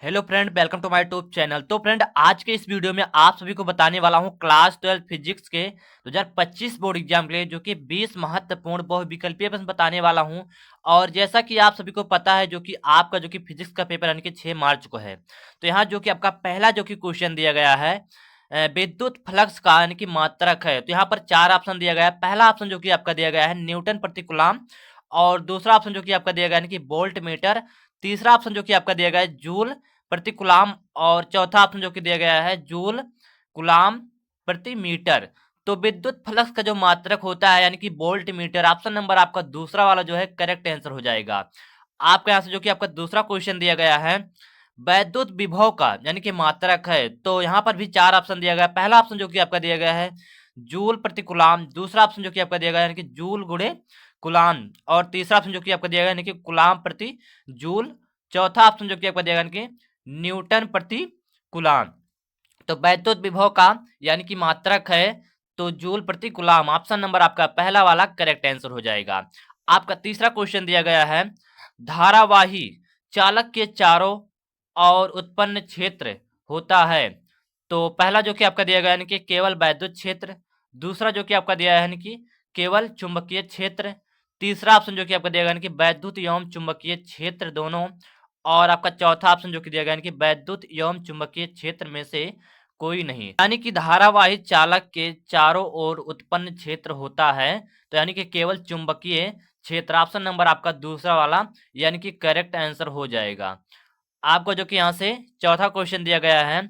Hello friend, welcome to my YouTube channel. तो friend, आज के इस वीडियो में आप सभी को बताने वाला हूं क्लास 12 फिजिक्स के 2025 बोर्ड एग्जाम के लिए, जो कि 20 महत्वपूर्ण बहुविकल्पीय प्रश्न बताने वाला हूं। और जैसा कि आप सभी को पता है, जो कि आपका जो कि फिजिक्स का पेपर यानी कि 6 मार्च को है। तो यहाँ जो कि आपका पहला जो कि क्वेश्चन दिया गया है, विद्युत फ्लक्स का यानी कि मात्रक है। तो यहाँ पर 4 ऑप्शन दिया गया है। पहला ऑप्शन जो कि आपका दिया गया है न्यूटन प्रति कूलम, और दूसरा ऑप्शन जो कि आपका दिया गया है यानी कि वोल्ट मीटर, तीसरा ऑप्शन जो कि आपका दिया गया है जूल प्रति कुलाम, और चौथा ऑप्शन जो कि दिया गया है जूल कुलाम प्रति मीटर। तो विद्युत फ्लक्स का जो मात्रक होता है यानी कि वोल्ट मीटर, ऑप्शन नंबर आपका दूसरा वाला जो है करेक्ट आंसर हो जाएगा। आपके यहाँ से जो कि आपका दूसरा क्वेश्चन दिया गया है वैद्युत विभव का यानी कि मात्रक है। तो यहाँ पर भी 4 ऑप्शन दिया गया है। पहला ऑप्शन जो कि आपका दिया गया है जूल प्रति कुलाम, दूसरा ऑप्शन जो कि आपका दिया गया है यानी कि जूल गुणे कुलाम, और तीसरा ऑप्शन जो कि आपका दिया गया है यानी कि कुलाम प्रति जूल, चौथा ऑप्शन जो कि आपका दिया गया यानी कि न्यूटन प्रति कूलम। तो वैद्युत विभव का यानी कि मात्रक है तो जूल प्रति कूलम, ऑप्शन नंबर आपका पहला वाला करेक्ट आंसर हो जाएगा। आपका तीसरा क्वेश्चन दिया गया है धारावाही चालक के चारों और उत्पन्न क्षेत्र होता है। तो पहला जो कि आपका दिया गया यानी कि केवल वैद्युत क्षेत्र, दूसरा जो कि आपका दिया है यानी कि केवल चुंबकीय क्षेत्र, तीसरा ऑप्शन जो कि आपका दिया गया यानी कि वैद्युत एवं चुंबकीय क्षेत्र दोनों, और आपका चौथा ऑप्शन जो कि दिया गया यानी कि वैद्युत एवं चुंबकीय क्षेत्र में से कोई नहीं। यानी कि धारावाही चालक के चारों ओर उत्पन्न क्षेत्र होता है, तो यानी कि केवल चुंबकीय क्षेत्र, ऑप्शन नंबर आपका दूसरा वाला यानी कि करेक्ट आंसर हो जाएगा। आपको जो कि यहाँ से चौथा क्वेश्चन दिया गया है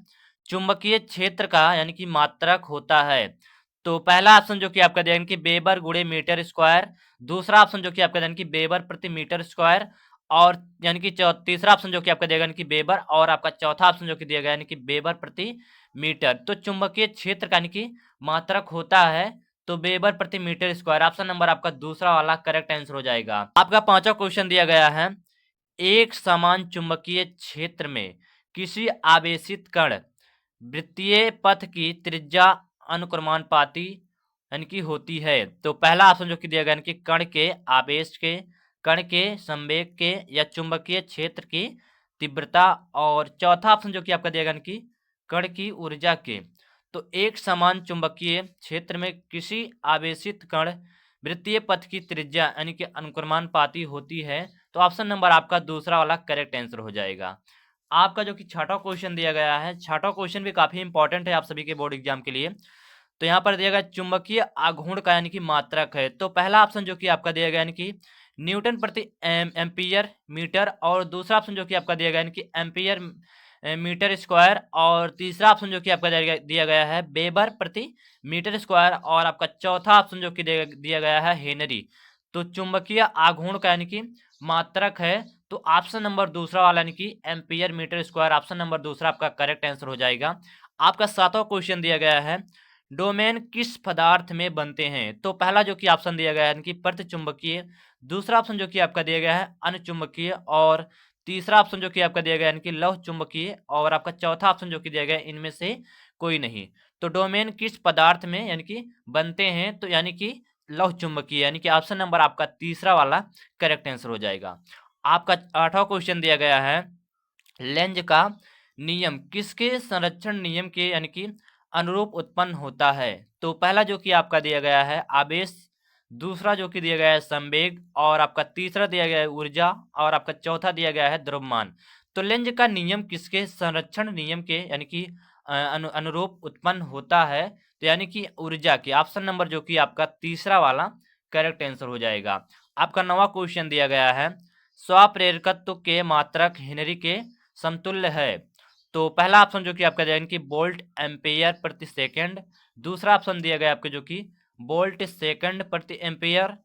चुंबकीय क्षेत्र का यानी कि मात्रक होता है। तो पहला ऑप्शन जो कि आपका दिया यानी कि वेबर गुणे मीटर स्क्वायर, दूसरा ऑप्शन जो कि आपका यानी कि वेबर प्रति मीटर स्क्वायर, और यानी कि तीसरा ऑप्शन जो कि आपका दिया यानी कि वेबर, और आपका चौथा ऑप्शन जो कि दिया गया यानी कि वेबर प्रति मीटर। तो चुंबकीय क्षेत्र का यानी कि मात्रक होता है तो वेबर प्रति मीटर स्क्वायर, ऑप्शन नंबर आपका दूसरा वाला करेक्ट आंसर हो जाएगा। आपका पांचवा क्वेश्चन दिया गया है एक समान चुंबकीय क्षेत्र में किसी आवेशित कण वृत्तीय पथ की त्रिज्या अनुक्रमानुपाती यानी कि होती है। तो पहला ऑप्शन जो कि दिया गया यानी कि कण के आवेश के, कण के संवेग के, या चुंबकीय क्षेत्र की तीव्रता, और चौथा ऑप्शन जो कि आपका दिया गया यानी कि कण की ऊर्जा के। तो एक समान चुंबकीय क्षेत्र में किसी आवेशित कण वृत्तीय पथ की त्रिज्या यानी कि अनुक्रमानुपाती होती है, तो ऑप्शन नंबर आपका दूसरा वाला करेक्ट आंसर हो जाएगा। आपका जो कि छठा क्वेश्चन दिया गया है, छठा क्वेश्चन भी काफी इंपॉर्टेंट है आप सभी के बोर्ड एग्जाम के लिए। तो यहाँ पर दिया गया चुंबकीय आघूर्ण का यानी कि मात्रक है। तो पहला ऑप्शन जो कि आपका दिया गया यानी कि न्यूटन प्रति एम्पियर मीटर, और दूसरा ऑप्शन जो कि आपका दिया गया यानी कि एम्पियर मीटर स्क्वायर, और तीसरा ऑप्शन जो कि आपका दिया गया है वेबर प्रति मीटर स्क्वायर, और आपका चौथा ऑप्शन जो कि दिया गया है हेनरी। तो चुंबकीय आघूर्ण का यानी कि मात्रक है तो ऑप्शन नंबर दूसरा वाला यानी कि ampere metre square, option number दूसरा आपका करेक्ट आंसर हो जाएगा। आपका सातवां क्वेश्चन दिया गया है डोमेन किस पदार्थ में बनते हैं। तो पहला जो कि ऑप्शन दिया गया है यानी कि प्रतिचुंबकीय, दूसरा ऑप्शन जो कि आपका दिया गया है अनुचुंबकीय, और तीसरा ऑप्शन जो कि आपका दिया गया यानी कि लौह चुंबकीय, और आपका चौथा ऑप्शन जो कि दिया गया इनमें से कोई नहीं। तो डोमेन किस पदार्थ में यानी कि बनते हैं, तो यानी कि लौह चुंबकीय, यानी कि ऑप्शन नंबर आपका तीसरा वाला करेक्ट आंसर हो जाएगा। आपका आठवां क्वेश्चन दिया गया है लेंज का नियम किसके संरक्षण नियम के यानी कि अनुरूप उत्पन्न होता है। तो पहला जो कि आपका दिया गया है आवेश, दूसरा जो कि दिया गया है संवेग, और आपका तीसरा दिया गया है ऊर्जा, और आपका चौथा दिया गया है द्रव्यमान। तो लेंज का नियम किसके संरक्षण नियम के यानी कि अनुरूप उत्पन्न होता है, तो यानी कि ऊर्जा के, ऑप्शन नंबर जो कि आपका तीसरा वाला करेक्ट आंसर हो जाएगा। आपका नवा क्वेश्चन दिया गया है स्वप्रेरकत्व के मात्रक हेनरी के समतुल्य है। तो पहला ऑप्शन जो कि आपका दिया कि वोल्ट एम्पेयर प्रति सेकंड, दूसरा ऑप्शन दिया गया आपके जो कि वोल्ट सेकंड प्रति एम्पेयर,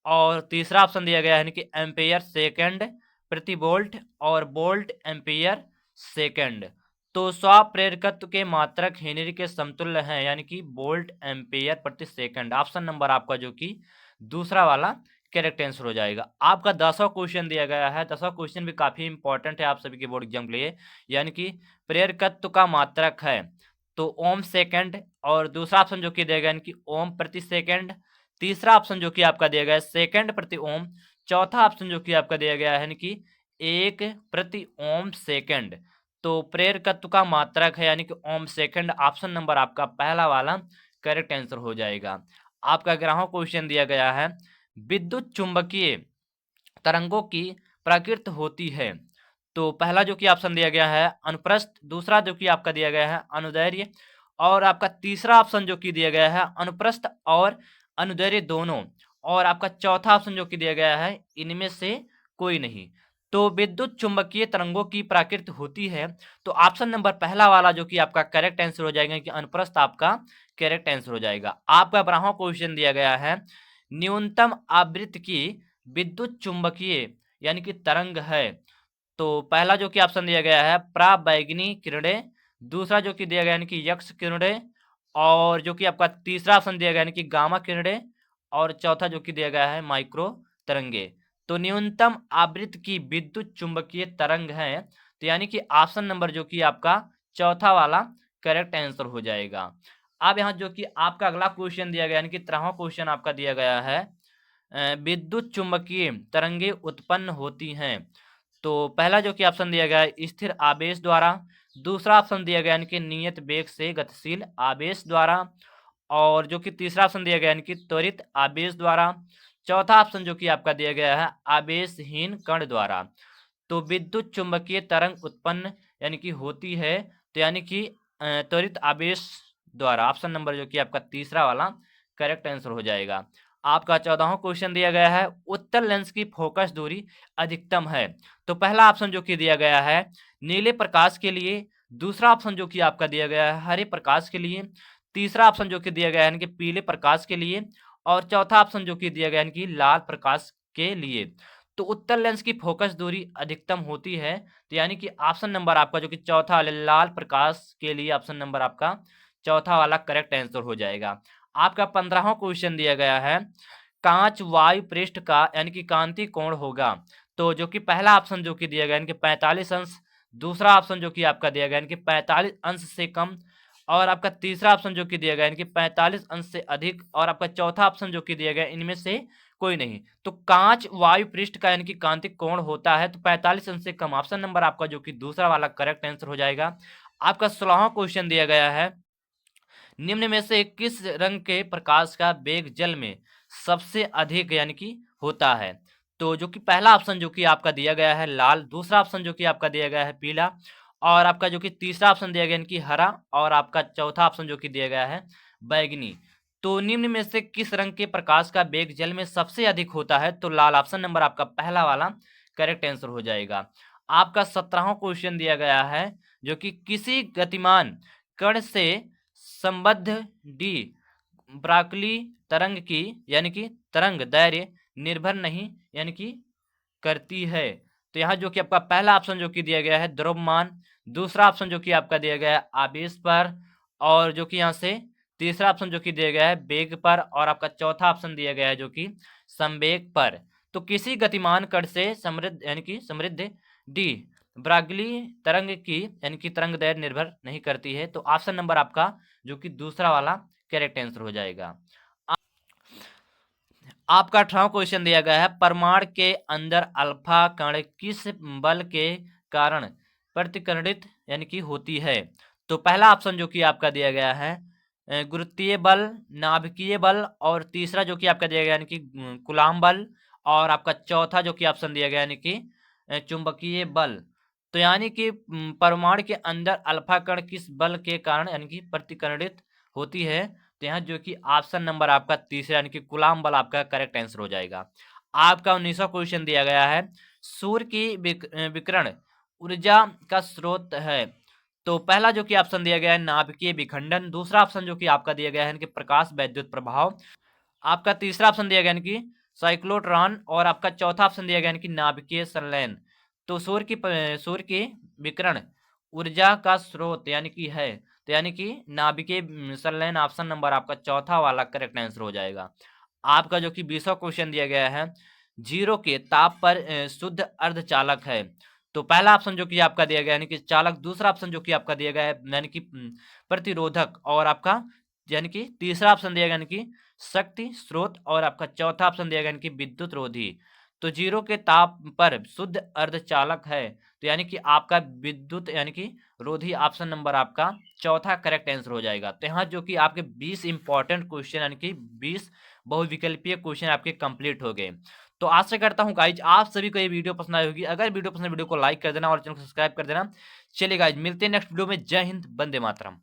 और तीसरा ऑप्शन दिया गया है कि एम्पेयर सेकंड प्रति वोल्ट, और वोल्ट एम्पेयर सेकंड। तो स्वप्रेरकत्व के मात्रक हेनरी के समतुल्य हैं यानी कि वोल्ट एम्पेयर प्रति सेकंड, ऑप्शन नंबर आपका जो कि दूसरा वाला करेक्ट आंसर हो जाएगा। आपका 10वां क्वेश्चन दिया गया है, 10वां क्वेश्चन भी काफी इंपॉर्टेंट है आप सभी के बोर्ड एग्जाम के लिए, यानी कि प्रेरकत्व का मात्रक है तो ओम सेकंड, और दूसरा ऑप्शन जो कि दिया गया कि ओम प्रति सेकंड, तीसरा ऑप्शन जो कि आपका दिया गया है सेकंड प्रति ओम, चौथा ऑप्शन जो कि आपका दिया गया है कि एक प्रति ओम सेकंड। तो प्रेरकत्व का मात्रक है यानी कि ओम। सेकंड ऑप्शन नंबर आपका पहला वाला करेक्ट आंसर हो जाएगा। आपका 11वां क्वेश्चन दिया गया है, विद्युत चुंबकीय तरंगों की प्रकृति होती है। तो पहला जो कि ऑप्शन दिया गया है अनुप्रस्थ, दूसरा जो कि आपका दिया गया है अनुदैर्ध्य, और आपका तीसरा ऑप्शन जो कि दिया गया है अनुप्रस्थ और अनुदैर्ध्य दोनों, और आपका चौथा ऑप्शन जो कि दिया गया है इनमें से कोई नहीं। तो विद्युत चुंबकीय तरंगों की प्रकृति होती है, तो ऑप्शन नंबर पहला वाला जो कि आपका करेक्ट आंसर हो जाएगा कि अनुप्रस्थ आपका करेक्ट आंसर हो जाएगा। आपका 12वां क्वेश्चन दिया गया है, न्यूनतम आवृत्ति की विद्युत चुंबकीय यानी कि तरंग है। तो पहला जो कि ऑप्शन दिया गया है पराबैंगनी किरणें, दूसरा जो कि दिया गया यानी कि यक्स किरणें, और जो कि आपका तीसरा ऑप्शन दिया गया यानी कि गामा किरणें, और चौथा जो कि दिया गया है माइक्रो तरंगे। तो न्यूनतम आवृत्ति की विद्युत चुंबकीय तरंग है, तो यानी कि ऑप्शन नंबर जो कि आपका चौथा वाला करेक्ट आंसर हो जाएगा। अब यहाँ जो कि आपका अगला क्वेश्चन दिया गया यानी कि 13वां क्वेश्चन आपका दिया गया है, विद्युत चुंबकीय तरंगे उत्पन्न होती हैं। तो पहला जो कि ऑप्शन दिया गया है स्थिर आवेश द्वारा, दूसरा ऑप्शन दिया गया यानी कि नियत वेग से गतिशील आवेश द्वारा, और जो कि तीसरा ऑप्शन दिया गया यानी कि त्वरित आवेश द्वारा, चौथा ऑप्शन जो कि आपका दिया गया है आवेशहीन कण द्वारा। तो विद्युत चुंबकीय तरंग उत्पन्न यानी कि होती है, तो यानी कि त्वरित आवेश द्वारा, ऑप्शन नंबर जो कि आपका तीसरा वाला करेक्ट आंसर हो जाएगा। आपका 14वां क्वेश्चन दिया गया है, उत्तल लेंस की फोकस दूरी अधिकतम है। तो पहला ऑप्शन जो कि दिया गया है नीले प्रकाश के लिए, दूसरा ऑप्शन जो कि आपका दिया गया है हरे प्रकाश के लिए, तीसरा ऑप्शन जो कि दिया गया है यानी कि पीले प्रकाश के लिए, और चौथा ऑप्शन जो कि दिया गया है यानी कि लाल प्रकाश के लिए। तो उत्तल लेंस की फोकस दूरी अधिकतम होती है, तो यानी कि ऑप्शन नंबर आपका जो कि चौथा लाल प्रकाश के लिए ऑप्शन नंबर आपका चौथा वाला करेक्ट आंसर हो जाएगा। आपका 15वां क्वेश्चन दिया गया है, कांच वायु पृष्ठ का यानी कि कांति कोण होगा। तो जो कि पहला ऑप्शन जो कि दिया गया यानी कि 45 अंश, दूसरा ऑप्शन जो कि आपका दिया गया यानी कि 45 अंश से कम, और आपका तीसरा ऑप्शन जो कि दिया गया यानी कि 45 अंश से अधिक, और आपका चौथा ऑप्शन जो कि दिया गया इनमें से कोई नहीं। तो कांच वायु पृष्ठ का यानी कि कांतिक कोण होता है तो 45 अंश से कम, ऑप्शन नंबर आपका जो कि दूसरा वाला करेक्ट आंसर हो जाएगा। आपका 16वां क्वेश्चन दिया गया है, निम्न में से किस रंग के प्रकाश का वेग जल में सबसे अधिक यानी कि होता है। तो जो कि पहला ऑप्शन जो कि आपका दिया गया है लाल, दूसरा ऑप्शन जो कि आपका दिया गया है पीला, और आपका जो कि तीसरा ऑप्शन दिया गया यानी कि हरा, और आपका चौथा ऑप्शन जो कि दिया गया है बैगनी। तो निम्न में से किस रंग के प्रकाश का वेग जल में सबसे अधिक होता है, तो लाल, ऑप्शन नंबर आपका पहला वाला करेक्ट आंसर हो जाएगा। आपका 17वां क्वेश्चन दिया गया है, जो कि किसी गतिमान कण से संबद्ध डी ब्राकली तरंग की यानी कि तरंग दैर्घ्य निर्भर नहीं यानी कि करती है। तो यहाँ जो कि आपका पहला ऑप्शन जो कि दिया गया है द्रव्यमान, दूसरा ऑप्शन जो कि आपका दिया गया है आवेश पर, और जो कि यहाँ से तीसरा ऑप्शन जो कि दिया गया है वेग पर, और आपका चौथा ऑप्शन दिया गया है जो कि संवेग पर। तो किसी गतिमान कण से समृद्ध यानी कि समृद्ध डी ब्रागली तरंग की यानी कि तरंग दैर्घ्य निर्भर नहीं करती है। तो ऑप्शन नंबर आपका जो कि दूसरा वाला करेक्ट आंसर हो जाएगा। आपका 18वां क्वेश्चन दिया गया है, परमाणु के अंदर अल्फा कण किस बल के कारण प्रतिकर्णित यानी कि होती है। तो पहला ऑप्शन जो कि आपका दिया गया है गुरुत्वीय बल, नाभिकीय बल, और तीसरा जो कि आपका दिया गया यानी कि कूलॉम बल, और आपका चौथा जो कि ऑप्शन दिया गया यानी कि चुंबकीय बल। तो यानी कि परमाणु के अंदर अल्फा कण किस बल के कारण यानी कि प्रतिकर्णित होती है, तो यहाँ जो कि ऑप्शन नंबर आपका तीसरा यानी कि कूलॉम बल आपका करेक्ट आंसर हो जाएगा। आपका 19वां क्वेश्चन दिया गया है, सूर्य की विकिरण ऊर्जा का स्रोत है। तो पहला जो कि ऑप्शन दिया गया है नाभिकीय विखंडन, दूसरा ऑप्शन जो कि आपका दिया गया है कि प्रकाश वैद्युत प्रभाव, आपका तीसरा ऑप्शन दिया गया है कि साइक्लोट्रॉन, और आपका चौथा ऑप्शन दिया गया है कि नाभिकीय संलयन। तो सूर्य की विकिरण ऊर्जा का स्रोत यानी कि है, तो यानी कि नाभिकीय संलयन, ऑप्शन नंबर आपका चौथा वाला करेक्ट आंसर हो जाएगा। आपका जो कि 20वां क्वेश्चन दिया गया है, जीरो के ताप पर शुद्ध अर्धचालक है। तो पहला ऑप्शन जो कि आपका दिया गया यानी कि चालक, दूसरा ऑप्शन जो कि आपका दिया गया है यानी कि प्रतिरोधक, और आपका यानी कि तीसरा ऑप्शन दिया गया यानी कि शक्ति स्रोत, और आपका चौथा ऑप्शन दिया गया यानी कि विद्युत रोधी। तो जीरो के ताप पर शुद्ध अर्धचालक है, तो यानी कि आपका विद्युत यानी कि रोधी ऑप्शन नंबर आपका चौथा करेक्ट आंसर हो जाएगा। तो यहाँ जो कि आपके 20 इंपॉर्टेंट क्वेश्चन यानी कि 20 बहुविकल्पीय क्वेश्चन आपके कंप्लीट हो गए। तो आशा करता हूँ गाइज आप सभी को ये वीडियो पसंद आई होगी। अगर वीडियो पसंद है वीडियो को लाइक कर देना और चैनल को सब्सक्राइब कर देना। चलिए गाइज मिलते हैं नेक्स्ट वीडियो में। जय हिंद, वंदे मातरम।